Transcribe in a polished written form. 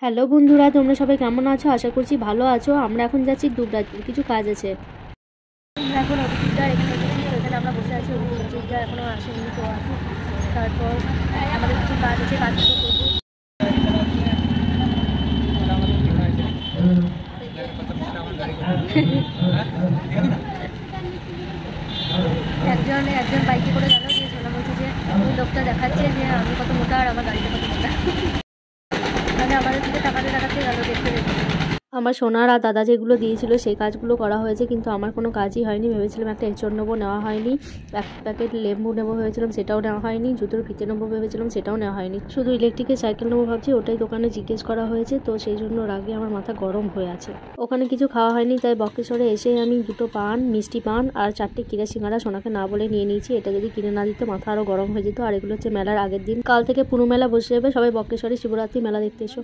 Hello বন্ধুরা, তোমরা সবাই কেমন আছো? আশা করছি ভালো আছো। আমরা এখন যাচ্ছি দুবরাজপুর, কিছু কাজ আছে। এখন অভিজিৎদার এখানে এসেছি, এখানে আমরা বসে আছি। অভিজিৎদা এখনও আসেনি, তো আসুন। তারপর আমাদের কিছু কাজ আছে, কাজগুলো করবো। একজন বাইকে করে গেল, দিয়ে শোনা বলছে যে ওই লোকটা দেখাচ্ছে যে আমি কত মোটা আর আমার গাড়িটা কত মোটা। মানে আমাদের থেকে টাকাতে দেখাতে গেল দেখতে দেখতে। আমার সোনার আর দাদা যেগুলো দিয়েছিল সেই কাজগুলো করা হয়েছে, কিন্তু আমার কোনো কাজই হয়নি। ভেবেছিলাম একটা এঁচড় নেবো, নেওয়া হয়নি। এক প্যাকেট লেবু নেবো ভেবেছিলাম, সেটাও নেওয়া হয়নি। জুতোর ফিতে নেবো ভেবেছিলাম, সেটাও নেওয়া হয়নি। শুধু ইলেকট্রিকের সাইকেল নেবো ভাবছি, ওটাই দোকানে জিজ্ঞেস করা হয়েছে, তো সেই জন্য রাগে আমার মাথা গরম হয়ে আছে। ওখানে কিছু খাওয়া হয়নি, তাই বক্রেশ্বরে এসে আমি 2টো পান, মিষ্টি পান আর 4টে কিরা সিঙ্গারা সোনাকে না বলে নিয়ে নিয়েছি। এটা যদি কিনে না দিত মাথা আরও গরম হয়ে যেত। আর এগুলো হচ্ছে মেলার আগের দিন। কাল থেকে পুরো মেলা বসে যাবে, সবাই বক্রেশ্বরে শিবরাত্রি মেলা দেখতে এসো।